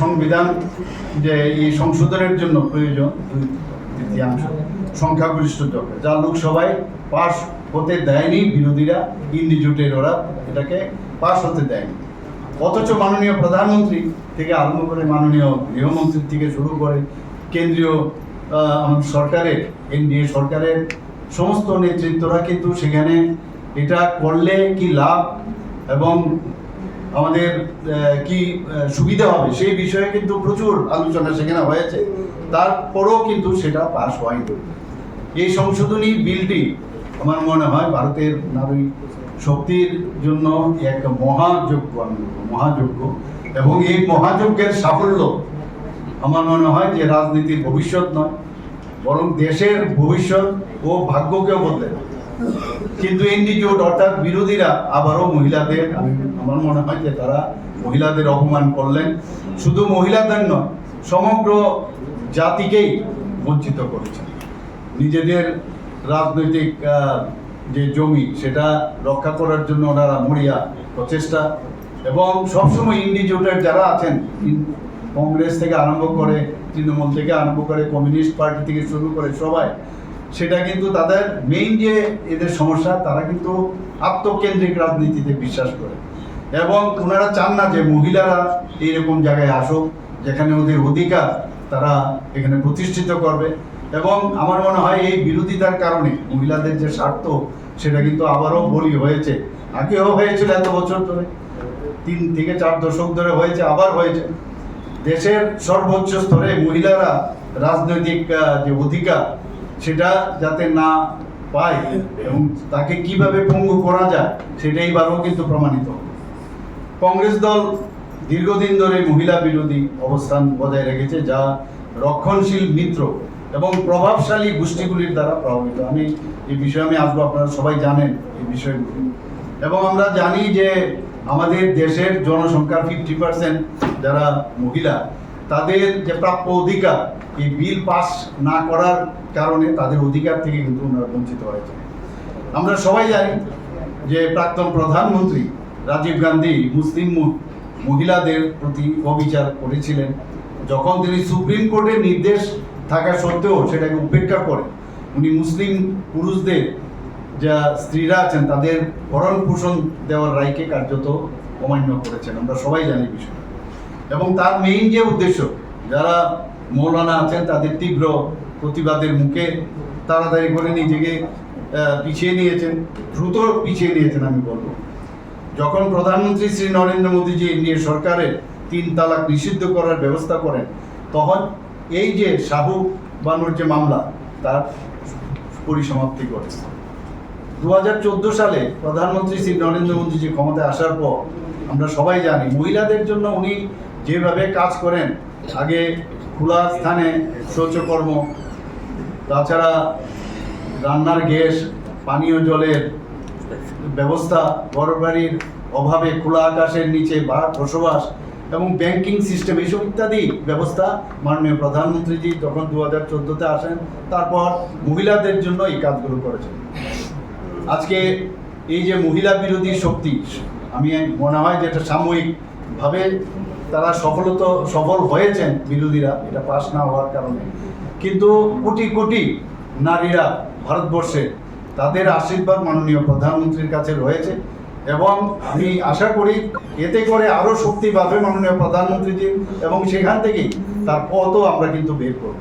সংবিধান যে এই সংশোধনের জন্য প্রয়োজন 2/3 সংখ্যাগরিষ্ঠ দরকার, যা লোকসভায় পাশ হতে দেয়নি বিরোধীরা, ইন্ডি জোটের ওরা এটাকে পাশ হতে দেয়নি। অথচ মাননীয় প্রধানমন্ত্রী থেকে আরম্ভ করে মাননীয় গৃহমন্ত্রী থেকে শুরু করে কেন্দ্রীয় আমাদের সরকারের এনডিএ সরকারের সমস্ত নেতৃত্বরা কিন্তু সেখানে এটা করলে কি লাভ এবং আমাদের কি সুবিধা হবে সেই বিষয়ে কিন্তু প্রচুর আলোচনা সেখানে হয়েছে। তারপরেও কিন্তু সেটা পাস হয়নি। এই সংশোধনী বিলটি আমার মনে হয় ভারতের নারী শক্তির জন্য এক মহাযজ্ঞ এবং এই মহাযজ্ঞের সাফল্য আমার মনে হয় যে রাজনীতির ভবিষ্যৎ নয়, বরং দেশের ভবিষ্যৎ ও ভাগ্যকেও বদলে দেয়। কিন্তু এনডি জোট অর্থাৎ বিরোধীরা আবারও মহিলাদের, আমার মনে হয় যে তারা মহিলাদের অপমান করলেন। শুধু মহিলাদের নয়, সমগ্র জাতিকেই বঞ্চিত করেছেন। নিজেদের রাজনৈতিক যে জমি সেটা রক্ষা করার জন্য ওনারা মরিয়া প্রচেষ্টা, এবং সবসময় ইন্ডি জোটের যারা আছেন, কংগ্রেস থেকে আরম্ভ করে, তৃণমূল থেকে আরম্ভ করে, কমিউনিস্ট পার্টি থেকে শুরু করে সবাই, সেটা কিন্তু তাদের মেইন যে এদের সমস্যা, তারা কিন্তু আত্মকেন্দ্রিক রাজনীতিতে বিশ্বাস করে এবং ওনারা চান না যে মহিলারা এইরকম জায়গায় আসুক যেখানে ওদের অধিকার তারা এখানে প্রতিষ্ঠিত করবে। এবং আমার মনে হয় এই বিরোধিতার কারণে মহিলাদের যে স্বার্থ সেটা কিন্তু আবারও বলি হয়েছে। আগেও হয়েছিল এত বছর ধরে, 3 থেকে 4 দশক ধরে হয়েছে, আবার হয়েছে। দেশের সর্বোচ্চ স্তরে মহিলারা রাজনৈতিক যে অধিকার সেটা যাতে না পায় এবং তাকে কিভাবে পঙ্গু করা যায় সেটাই এবারও কিন্তু প্রমাণিত। কংগ্রেস দল দীর্ঘদিন ধরে মহিলা বিরোধী অবস্থান বজায় রেখেছে, যা রক্ষণশীল মিত্র এবং প্রভাবশালী গোষ্ঠীগুলির দ্বারা প্রভাবিত। এই বিষয়ে আসবো, আপনারা সবাই জানেন এই বিষয়গুলি। এবং আমরা জানি যে আমাদের দেশের জনসংখ্যার 50% যারা মহিলা, তাদের যে প্রাপ্য অধিকার এই বিল পাস না করার কারণে তাদের অধিকার থেকে কিন্তু ওনারা বঞ্চিত হয়েছে। আমরা সবাই জানি যে প্রাক্তন প্রধানমন্ত্রী রাজীব গান্ধী মুসলিম মহিলাদের প্রতি অবিচার করেছিলেন, যখন তিনি সুপ্রিম কোর্টের নির্দেশ থাকা সত্ত্বেও সেটাকে উপেক্ষা করে উনি মুসলিম পুরুষদের যা স্ত্রীরা আছেন তাদের ভরণ পোষণ দেওয়ার রায়কে কার্যত অমান্য করেছেন। আমরা সবাই জানি বিষয়টা। এবং তার মেইন যে উদ্দেশ্য, যারা মৌলানা আছেন তাদের তীব্র প্রতিবাদের মুখে তাড়াতাড়ি করে নিজেকে পিছিয়ে নিয়েছেন, দ্রুত পিছিয়ে নিয়েছেন আমি বলবো। যখন প্রধানমন্ত্রী শ্রী নরেন্দ্র মোদীজি এনডিএ সরকারের 3 তালাক নিষিদ্ধ করার ব্যবস্থা করেন, তখন এই যে শাহু বানুর যে মামলা তার পরিসমাপ্তি করেছে। 2014 সালে প্রধানমন্ত্রী শ্রী নরেন্দ্র মোদীজি ক্ষমতায় আসার পর আমরা সবাই জানি মহিলাদের জন্য উনি যেভাবে কাজ করেন, আগে খোলা স্থানে শৌচকর্ম, তাছাড়া রান্নার গ্যাস, পানীয় জলের ব্যবস্থা, ঘরবাড়ির অভাবে খোলা আকাশের নিচে বা বসবাস এবং ব্যাংকিং সিস্টেম, এইসব ইত্যাদি ব্যবস্থা মাননীয় প্রধানমন্ত্রীজি তখন 2014-তে আসেন, তারপর মহিলাদের জন্য এই কাজগুলো করেছেন। আজকে এই যে মহিলা বিরোধী শক্তি, আমি মনে হয় যে এটা সাময়িকভাবে তারা সফল হয়েছেন বিরোধীরা, এটা পাস না হওয়ার কারণে, কিন্তু কোটি কোটি নারীরা ভারতবর্ষে তাদের আশীর্বাদ মাননীয় প্রধানমন্ত্রীর কাছে রয়েছে এবং আমি আশা করি এতে করে আরও শক্তি পাবে মাননীয় প্রধানমন্ত্রীজি এবং সেখান থেকেই তার পথও আমরা কিন্তু বের করব।